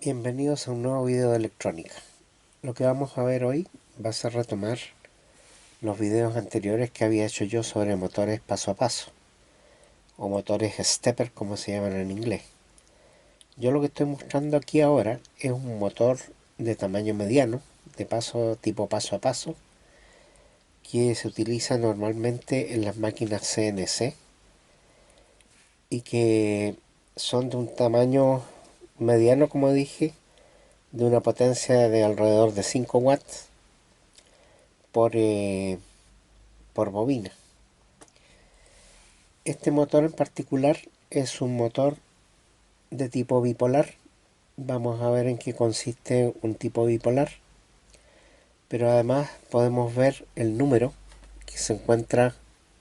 Bienvenidos a un nuevo video de electrónica. Lo que vamos a ver hoy va a ser retomar los videos anteriores que había hecho yo sobre motores paso a paso, o motores stepper como se llaman en inglés. Yo lo que estoy mostrando aquí ahora es un motor de tamaño mediano, de paso tipo paso a paso, que se utiliza normalmente en las máquinas CNC y que son de un tamaño mediano, como dije, de una potencia de alrededor de 5 watts por bobina. Este motor en particular es un motor de tipo bipolar. Vamos a ver en qué consiste un tipo bipolar, pero además podemos ver el número que se encuentra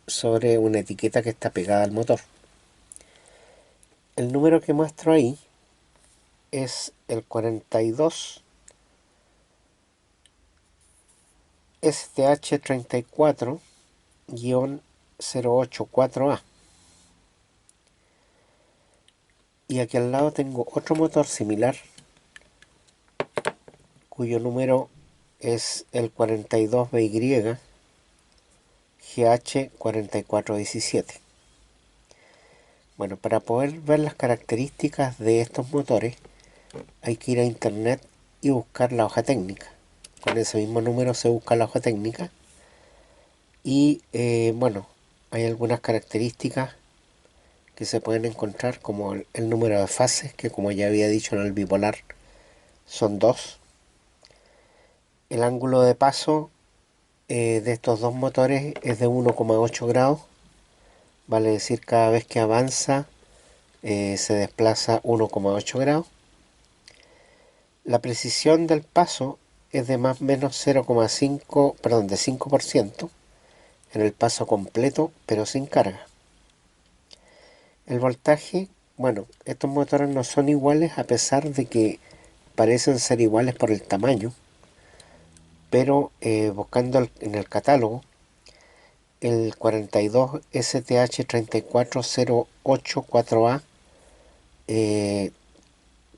sobre una etiqueta que está pegada al motor. El número que muestro ahí es el 42 STH34-084A. Y aquí al lado tengo otro motor similar, cuyo número es el 42BY GH4417. Bueno, para poder ver las características de estos motores hay que ir a internet y buscar la hoja técnica. Con ese mismo número se busca la hoja técnica y bueno, hay algunas características que se pueden encontrar, como el número de fases, que como ya había dicho en el bipolar son 2. El ángulo de paso de estos dos motores es de 1,8 grados, vale decir cada vez que avanza se desplaza 1,8 grados. La precisión del paso es de más o menos 0,5, perdón, de 5% en el paso completo, pero sin carga. El voltaje, bueno, estos motores no son iguales a pesar de que parecen ser iguales por el tamaño, pero buscando en el catálogo, el 42 STH34084A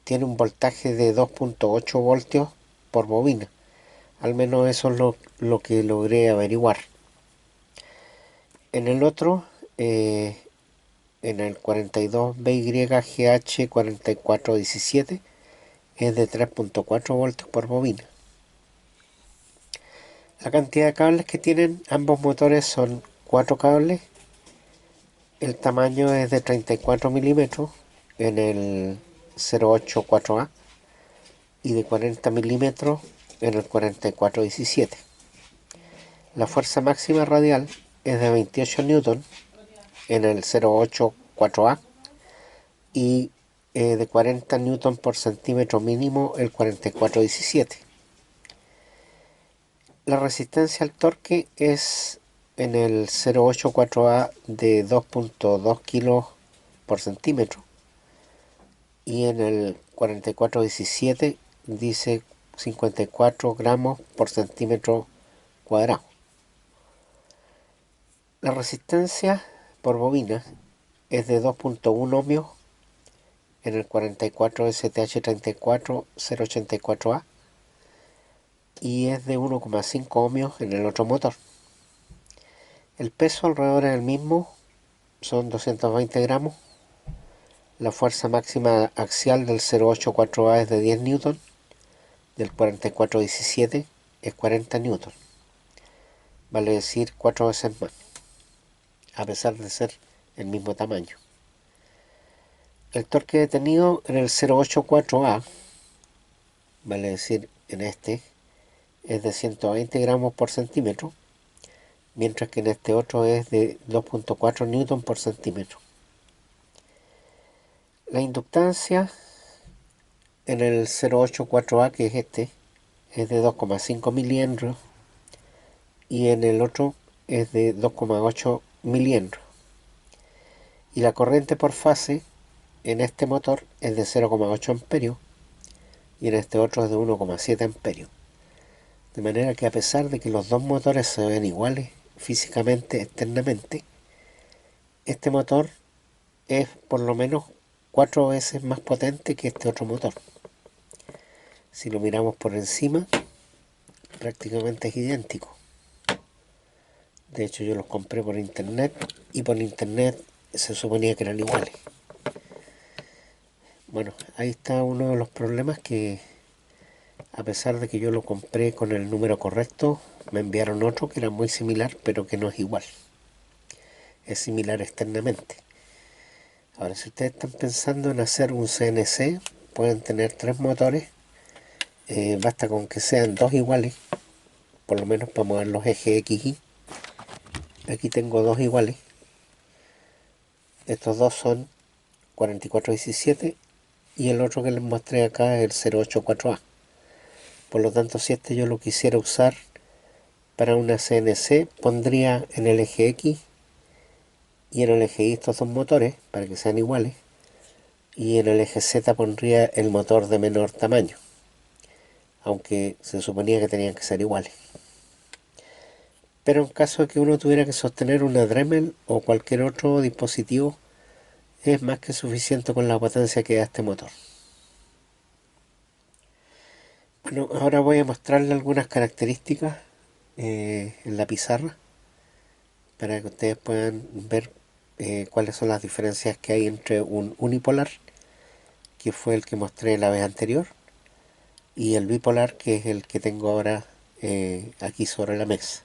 tiene un voltaje de 2,8 voltios por bobina. Al menos eso es lo que logré averiguar. En el otro, en el 42BYGH4417, es de 3,4 voltios por bobina. La cantidad de cables que tienen ambos motores son 4 cables. El tamaño es de 34 milímetros en el 084A y de 40 milímetros en el 4417. La fuerza máxima radial es de 28 newton en el 084A y de 40 newton por centímetro mínimo el 4417. La resistencia al torque es en el 084A de 2,2 kilos por centímetro y en el 4417 dice 54 gramos por centímetro cuadrado. La resistencia por bobina es de 2,1 ohmios en el 44 STH34084A y es de 1,5 ohmios en el otro motor. El peso alrededor del mismo, son 220 gramos. La fuerza máxima axial del 084A es de 10 newton, del 4417 es 40 newton, vale decir 4 veces más, a pesar de ser el mismo tamaño. El torque detenido en el 084A, vale decir en este, es de 120 gramos por centímetro, mientras que en este otro es de 2,4 newton por centímetro. La inductancia en el 084A, que es este, es de 2,5 milihenrios y en el otro es de 2,8 milihenrios. Y la corriente por fase en este motor es de 0,8 amperios y en este otro es de 1,7 amperios. De manera que a pesar de que los dos motores se ven iguales físicamente, externamente, este motor es por lo menos 4 veces más potente que este otro motor. Si lo miramos por encima, prácticamente es idéntico. De hecho, yo los compré por internet y por internet se suponía que eran iguales. Bueno, ahí está uno de los problemas, que a pesar de que yo lo compré con el número correcto, me enviaron otro que era muy similar, pero que no es igual. Es similar externamente. Ahora, si ustedes están pensando en hacer un CNC, pueden tener 3 motores. Basta con que sean 2 iguales, por lo menos para mover los ejes X y. Aquí tengo 2 iguales. Estos dos son 4417 y el otro que les mostré acá es el 084A. Por lo tanto, si este yo lo quisiera usar para una CNC, pondría en el eje X y en el eje Y estos dos motores para que sean iguales, y en el eje Z pondría el motor de menor tamaño, aunque se suponía que tenían que ser iguales. Pero en caso de que uno tuviera que sostener una Dremel o cualquier otro dispositivo, es más que suficiente con la potencia que da este motor. Bueno, ahora voy a mostrarle algunas características en la pizarra para que ustedes puedan ver cuáles son las diferencias que hay entre un unipolar, que fue el que mostré la vez anterior, y el bipolar, que es el que tengo ahora aquí sobre la mesa.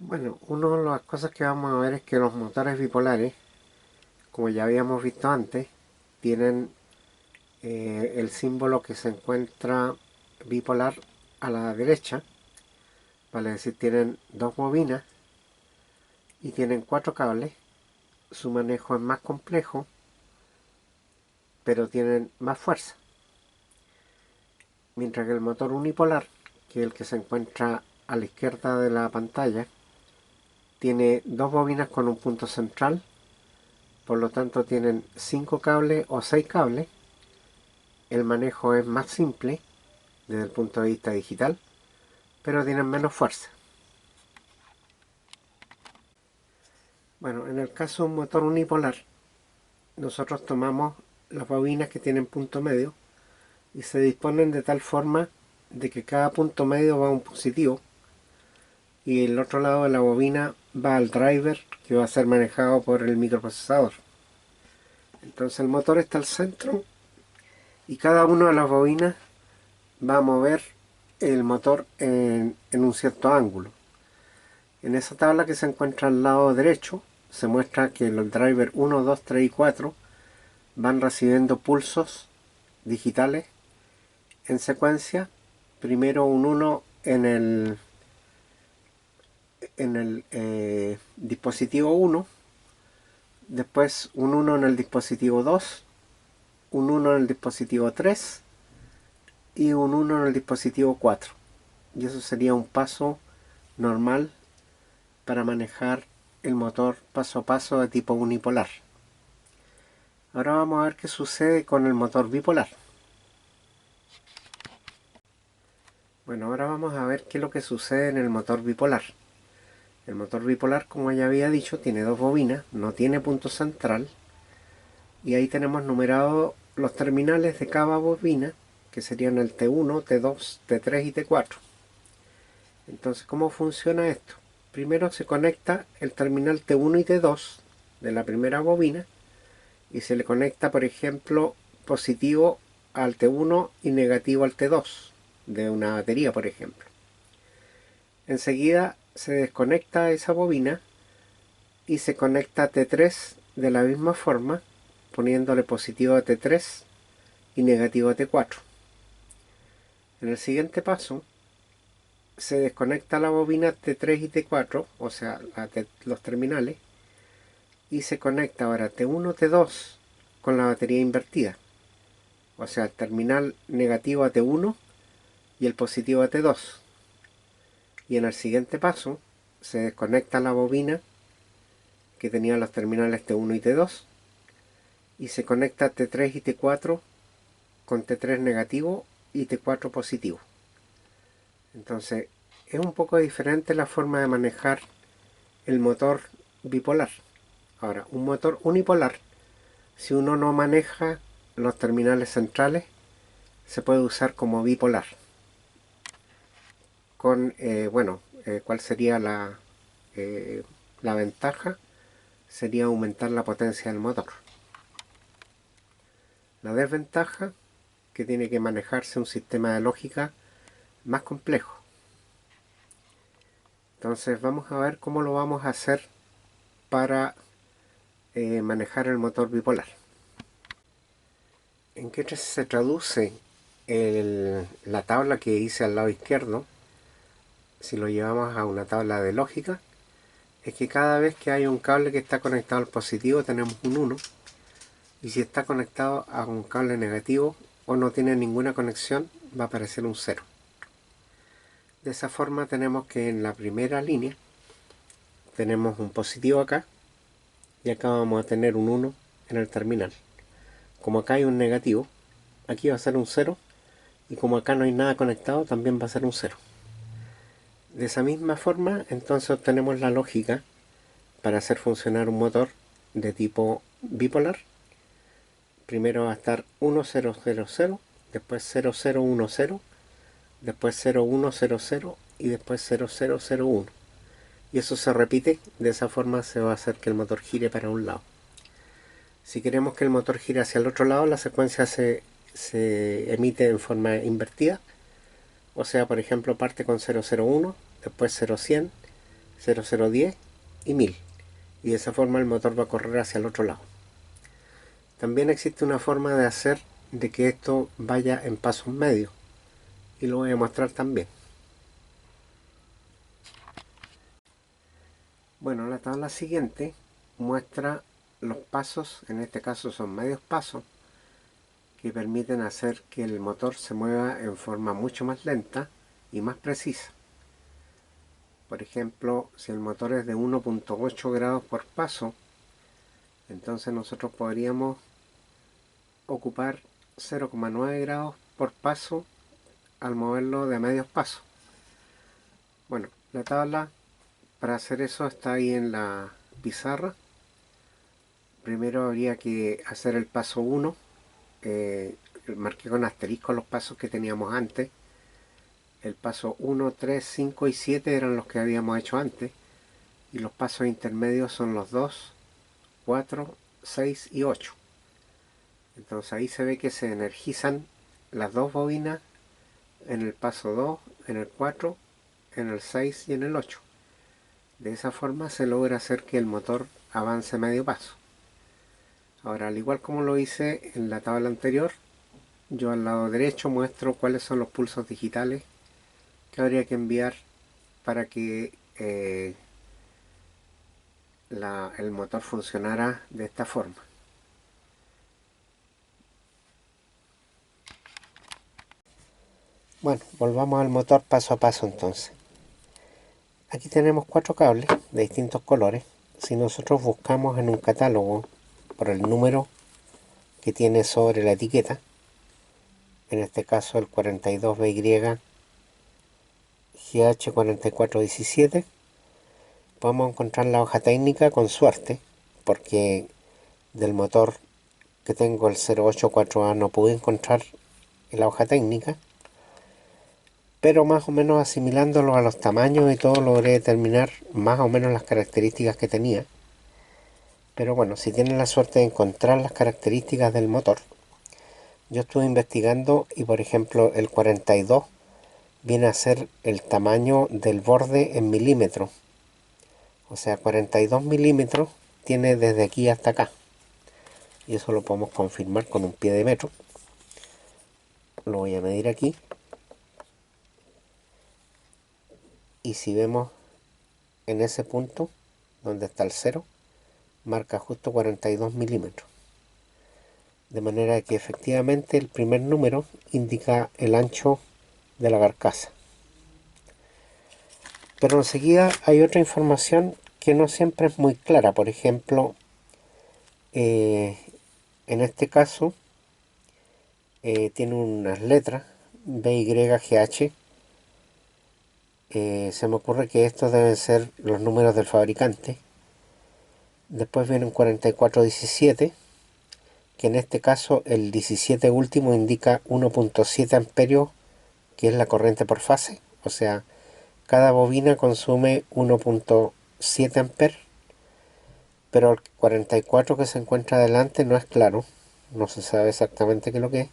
Bueno, una de las cosas que vamos a ver es que los motores bipolares, como ya habíamos visto antes, tienen el símbolo que se encuentra bipolar a la derecha, vale decir, tienen 2 bobinas y tienen 4 cables. Su manejo es más complejo, pero tienen más fuerza. Mientras que el motor unipolar, que es el que se encuentra a la izquierda de la pantalla, tiene 2 bobinas con un punto central, por lo tanto tienen 5 cables o 6 cables. El manejo es más simple desde el punto de vista digital, pero tienen menos fuerza. Bueno, en el caso de un motor unipolar, nosotros tomamos las bobinas que tienen punto medio y se disponen de tal forma de que cada punto medio va a un positivo y el otro lado de la bobina va al driver, que va a ser manejado por el microprocesador. Entonces el motor está al centro y cada una de las bobinas va a mover el motor en un cierto ángulo. En esa tabla que se encuentra al lado derecho se muestra que los drivers 1, 2, 3 y 4 van recibiendo pulsos digitales en secuencia. Primero un 1 en el dispositivo 1, después un 1 en el dispositivo 2, un 1 en el dispositivo 3 y un 1 en el dispositivo 4. Y eso sería un paso normal para manejar el motor paso a paso de tipo unipolar. Ahora vamos a ver qué sucede con el motor bipolar. Bueno, ahora vamos a ver qué es lo que sucede en el motor bipolar. El motor bipolar, como ya había dicho, tiene 2 bobinas, no tiene punto central, y ahí tenemos numerados los terminales de cada bobina, que serían el T1, T2, T3 y T4. Entonces, ¿cómo funciona esto? Primero se conecta el terminal T1 y T2 de la primera bobina y se le conecta, por ejemplo, positivo al T1 y negativo al T2 de una batería, por ejemplo. Enseguida se desconecta esa bobina y se conecta T3 de la misma forma, poniéndole positivo a T3 y negativo a T4. En el siguiente paso se desconecta la bobina T3 y T4, o sea, los terminales, y se conecta ahora T1, T2 con la batería invertida, o sea, el terminal negativo a T1 y el positivo a T2. Y en el siguiente paso se desconecta la bobina que tenía los terminales T1 y T2 y se conecta T3 y T4 con T3 negativo y T4 positivo. Entonces es un poco diferente la forma de manejar el motor bipolar. Ahora, un motor unipolar, si uno no maneja los terminales centrales se puede usar como bipolar. Con, ¿cuál sería la ventaja? Sería aumentar la potencia del motor. La desventaja, que tiene que manejarse un sistema de lógica más complejo. Entonces vamos a ver cómo lo vamos a hacer para manejar el motor bipolar. ¿En qué se traduce la tabla que hice al lado izquierdo? Si lo llevamos a una tabla de lógica, es que cada vez que hay un cable que está conectado al positivo tenemos un 1, y si está conectado a un cable negativo o no tiene ninguna conexión, va a aparecer un 0. De esa forma tenemos que en la primera línea tenemos un positivo acá, y acá vamos a tener un 1 en el terminal. Como acá hay un negativo, aquí va a ser un 0, y como acá no hay nada conectado, también va a ser un 0. De esa misma forma, entonces obtenemos la lógica para hacer funcionar un motor de tipo bipolar. Primero va a estar 1, 0, 0, 0, después 0, 0, 1, 0, después 0, 1, 0, 0 y después 0, 0, 0, 1. Y eso se repite, de esa forma se va a hacer que el motor gire para un lado. Si queremos que el motor gire hacia el otro lado, la secuencia se emite en forma invertida. O sea, por ejemplo, parte con 001, después 0100, 0010 y 1000. Y de esa forma el motor va a correr hacia el otro lado. También existe una forma de hacer de que esto vaya en pasos medios. Y lo voy a mostrar también. Bueno, la tabla siguiente muestra los pasos, en este caso son medios pasos, que permiten hacer que el motor se mueva en forma mucho más lenta y más precisa. Por ejemplo, si el motor es de 1.8 grados por paso, entonces nosotros podríamos ocupar 0,9 grados por paso al moverlo de medios pasos. Bueno, la tabla para hacer eso está ahí en la pizarra. Primero habría que hacer el paso 1. Marqué con asterisco los pasos que teníamos antes. El paso 1, 3, 5 y 7 eran los que habíamos hecho antes. Y los pasos intermedios son los 2, 4, 6 y 8. Entonces ahí se ve que se energizan las dos bobinas en el paso 2, en el 4, en el 6 y en el 8. De esa forma se logra hacer que el motor avance medio paso. Ahora, al igual como lo hice en la tabla anterior, yo al lado derecho muestro cuáles son los pulsos digitales que habría que enviar para que el motor funcionara de esta forma. Bueno, volvamos al motor paso a paso entonces. Aquí tenemos 4 cables de distintos colores. Si nosotros buscamos en un catálogo por el número que tiene sobre la etiqueta, en este caso el 42BY GH4417, podemos encontrar la hoja técnica con suerte, porque del motor que tengo, el 084A, no pude encontrar la hoja técnica, pero más o menos asimilándolo a los tamaños y todo logré determinar más o menos las características que tenía. Pero bueno, si tienen la suerte de encontrar las características del motor, yo estuve investigando y por ejemplo el 42 viene a ser el tamaño del borde en milímetros. O sea, 42 milímetros tiene desde aquí hasta acá. Y eso lo podemos confirmar con un pie de metro. Lo voy a medir aquí. Y si vemos en ese punto, donde está el 0, marca justo 42 milímetros. De manera que efectivamente el primer número indica el ancho de la carcasa. Pero enseguida hay otra información que no siempre es muy clara. Por ejemplo, en este caso tiene unas letras BYGH. Se me ocurre que estos deben ser los números del fabricante. Después viene un 4417, que en este caso el 17 último indica 1.7 amperios, que es la corriente por fase. O sea, cada bobina consume 1.7 amperes, pero el 44 que se encuentra adelante no es claro, no se sabe exactamente qué es lo que es.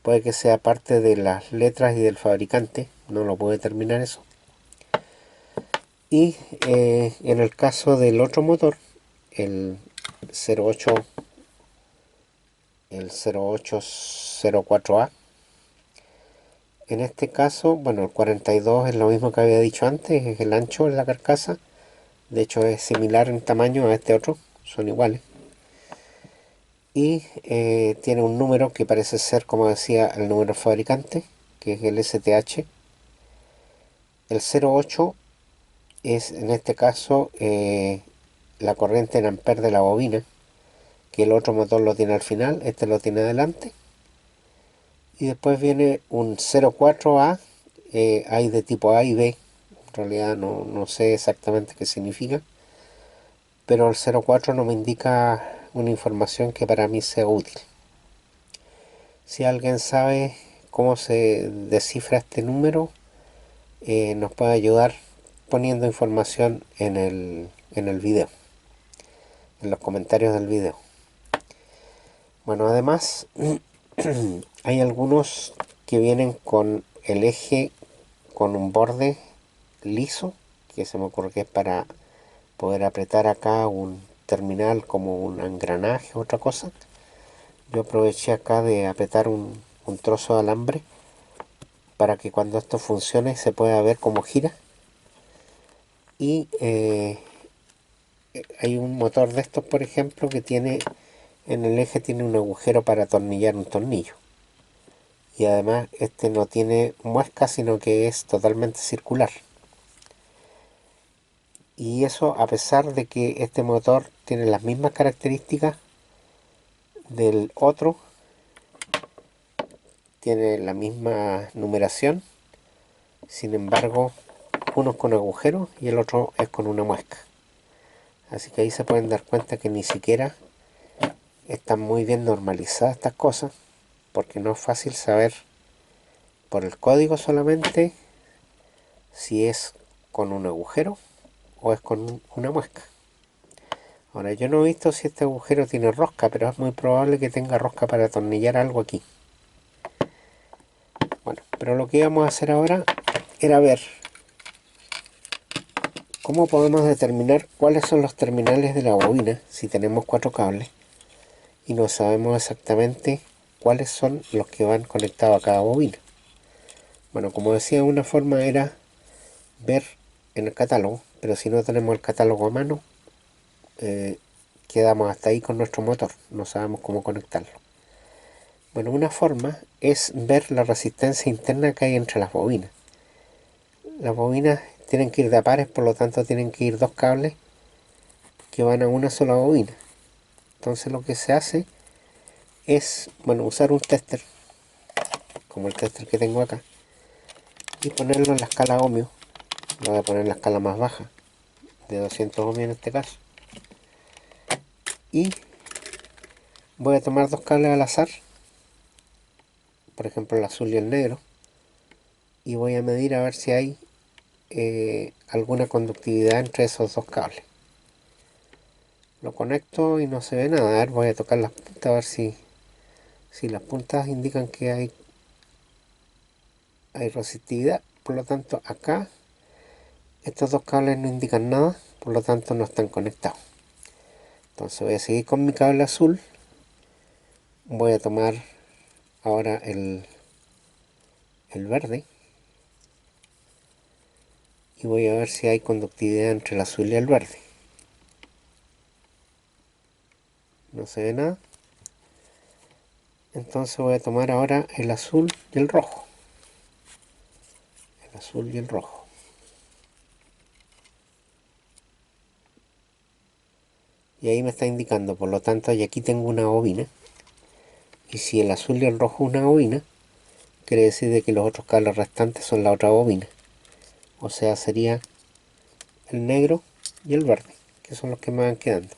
Puede que sea parte de las letras y del fabricante, no lo puedo determinar eso. Y en el caso del otro motor, el 08, el 0804A, en este caso, bueno, el 42 es lo mismo que había dicho antes, es el ancho de la carcasa. De hecho es similar en tamaño a este otro, son iguales. Y tiene un número que parece ser, como decía, el número fabricante, que es el STH. El 08 es en este caso la corriente en amperes de la bobina, que el otro motor lo tiene al final, este lo tiene adelante. Y después viene un 04A, hay de tipo A y B, en realidad no sé exactamente qué significa, pero el 04 no me indica una información que para mí sea útil. Si alguien sabe cómo se descifra este número, nos puede ayudar poniendo información en el video, en los comentarios del video. Bueno, además hay algunos que vienen con el eje con un borde liso, que se me ocurre que es para poder apretar acá un terminal como un engranaje o otra cosa. Yo aproveché acá de apretar un trozo de alambre para que cuando esto funcione se pueda ver cómo gira. Y hay un motor de estos, por ejemplo, que tiene en el eje tiene un agujero para atornillar un tornillo. Y además este no tiene muesca, sino que es totalmente circular. Y eso a pesar de que este motor tiene las mismas características del otro, tiene la misma numeración, sin embargo uno es con agujero y el otro es con una muesca. Así que ahí se pueden dar cuenta que ni siquiera están muy bien normalizadas estas cosas, porque no es fácil saber por el código solamente si es con un agujero o es con una muesca. Ahora yo no he visto si este agujero tiene rosca, pero es muy probable que tenga rosca para atornillar algo aquí. Bueno, pero lo que íbamos a hacer ahora era ver cómo podemos determinar cuáles son los terminales de la bobina si tenemos 4 cables y no sabemos exactamente cuáles son los que van conectados a cada bobina. Bueno, como decía, una forma era ver en el catálogo, pero si no tenemos el catálogo a mano, quedamos hasta ahí con nuestro motor, no sabemos cómo conectarlo. Bueno, una forma es ver la resistencia interna que hay entre las bobinas. Las bobinas tienen que ir de a pares, por lo tanto tienen que ir 2 cables que van a una sola bobina. Entonces lo que se hace es, bueno, usar un tester, como el tester que tengo acá, y ponerlo en la escala ohmio. Lo voy a poner en la escala más baja, de 200 ohmios en este caso. Y voy a tomar 2 cables al azar, por ejemplo el azul y el negro, y voy a medir a ver si hay alguna conductividad entre esos 2 cables. Lo conecto y no se ve nada. A ver, voy a tocar las puntas a ver si las puntas indican que hay resistividad. Por lo tanto acá estos 2 cables no indican nada, por lo tanto no están conectados. Entonces voy a seguir con mi cable azul. Voy a tomar ahora el verde y voy a ver si hay conductividad entre el azul y el verde. No se ve nada. Entonces voy a tomar ahora el azul y el rojo. El azul y el rojo. Y ahí me está indicando, por lo tanto, y aquí tengo una bobina. Y si el azul y el rojo es una bobina, quiere decir de que los otros cables restantes son la otra bobina. O sea, sería el negro y el verde, que son los que me van quedando.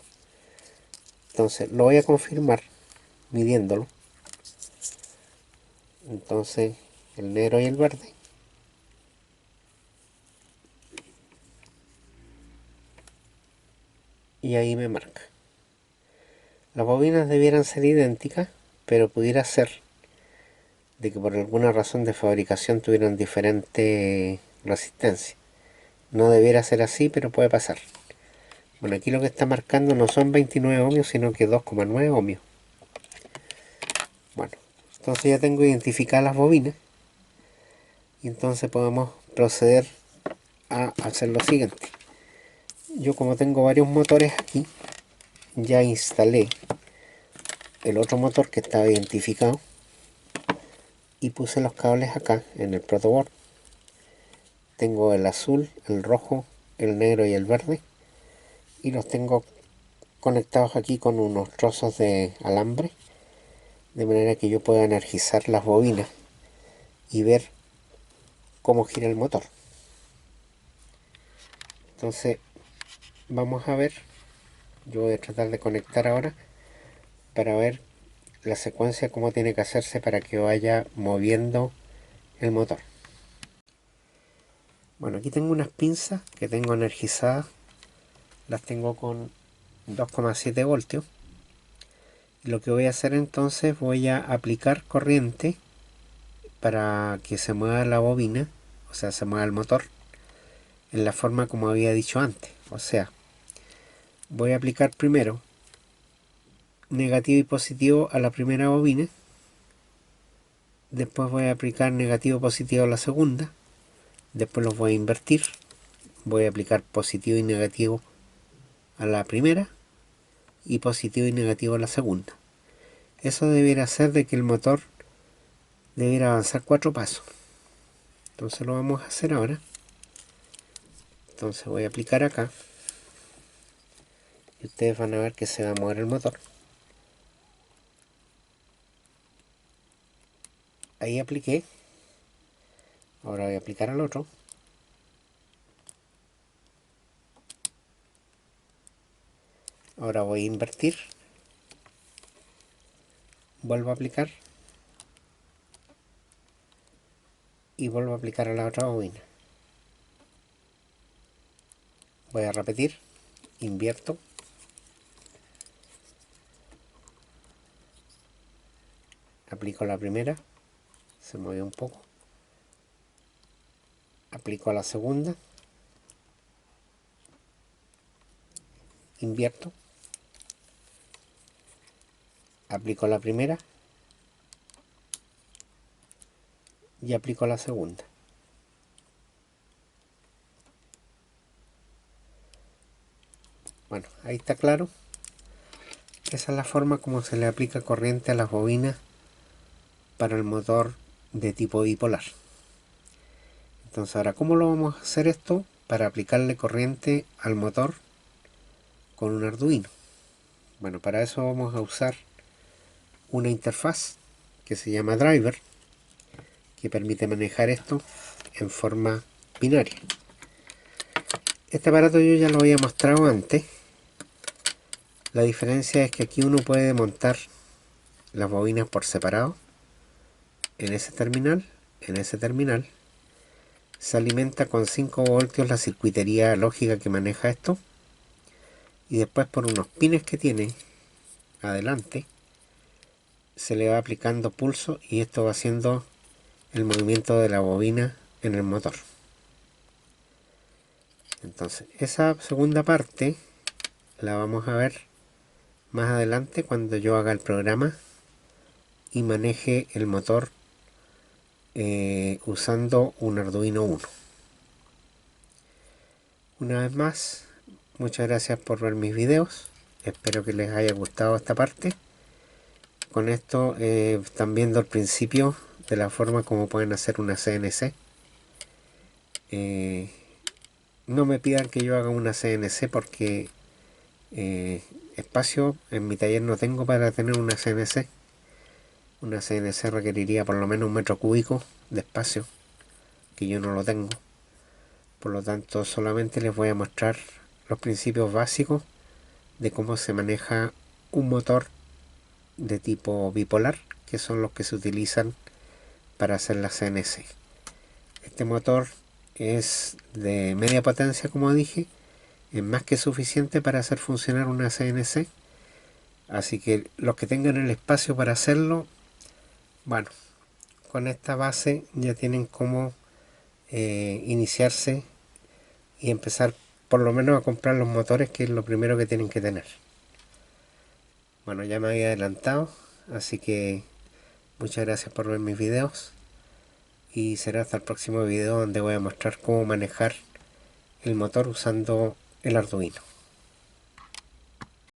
Entonces lo voy a confirmar midiéndolo. Entonces el negro y el verde. Y ahí me marca. Las bobinas debieran ser idénticas, pero pudiera ser de que por alguna razón de fabricación tuvieran diferente resistencia. No debiera ser así, pero puede pasar. Bueno, aquí lo que está marcando no son 29 ohmios, sino que 2,9 ohmios. Bueno, entonces ya tengo identificadas las bobinas. Y entonces podemos proceder a hacer lo siguiente. Yo, como tengo varios motores aquí, ya instalé el otro motor que estaba identificado y puse los cables acá en el protoboard. Tengo el azul, el rojo, el negro y el verde, y los tengo conectados aquí con unos trozos de alambre, de manera que yo pueda energizar las bobinas y ver cómo gira el motor. Entonces vamos a ver, yo voy a tratar de conectar ahora para ver la secuencia cómo tiene que hacerse para que vaya moviendo el motor. Bueno, aquí tengo unas pinzas que tengo energizadas, las tengo con 2,7 voltios. Y lo que voy a hacer entonces, voy a aplicar corriente para que se mueva la bobina, o sea, se mueva el motor en la forma como había dicho antes. O sea, voy a aplicar primero negativo y positivo a la primera bobina, después voy a aplicar negativo y positivo a la segunda, después los voy a invertir, voy a aplicar positivo y negativo a la primera y positivo y negativo a la segunda. Eso debiera hacer de que el motor debiera avanzar 4 pasos. Entonces lo vamos a hacer ahora. Entonces voy a aplicar acá y ustedes van a ver que se va a mover el motor. Ahí apliqué. Ahora voy a aplicar al otro. Ahora voy a invertir. Vuelvo a aplicar. Y vuelvo a aplicar a la otra bobina. Voy a repetir. Invierto. Aplico la primera. Se mueve un poco. Aplico a la segunda. Invierto. Aplico la primera. Y aplico la segunda. Bueno, ahí está claro. Esa es la forma como se le aplica corriente a las bobinas para el motor de tipo bipolar. Entonces ahora, ¿cómo lo vamos a hacer esto? Para aplicarle corriente al motor con un Arduino. Bueno, para eso vamos a usar una interfaz que se llama driver, que permite manejar esto en forma binaria. Este aparato yo ya lo había mostrado antes. La diferencia es que aquí uno puede montar las bobinas por separado en ese terminal. Se alimenta con 5 voltios la circuitería lógica que maneja esto, y después por unos pines que tiene adelante se le va aplicando pulso y esto va haciendo el movimiento de la bobina en el motor. Entonces esa segunda parte la vamos a ver más adelante cuando yo haga el programa y maneje el motor usando un Arduino Uno. Una vez más, muchas gracias por ver mis videos. Espero que les haya gustado esta parte. Con esto están viendo el principio de la forma como pueden hacer una CNC. No me pidan que yo haga una CNC porque espacio en mi taller no tengo para tener una CNC. Una CNC requeriría por lo menos 1 metro cúbico de espacio, que yo no lo tengo. Por lo tanto, solamente les voy a mostrar los principios básicos de cómo se maneja un motor de tipo bipolar, que son los que se utilizan para hacer la CNC. Este motor es de media potencia, como dije, es más que suficiente para hacer funcionar una CNC, así que los que tengan el espacio para hacerlo, bueno, con esta base ya tienen como iniciarse y empezar por lo menos a comprar los motores, que es lo primero que tienen que tener. Bueno, ya me había adelantado, así que muchas gracias por ver mis videos y será hasta el próximo video, donde voy a mostrar cómo manejar el motor usando el Arduino.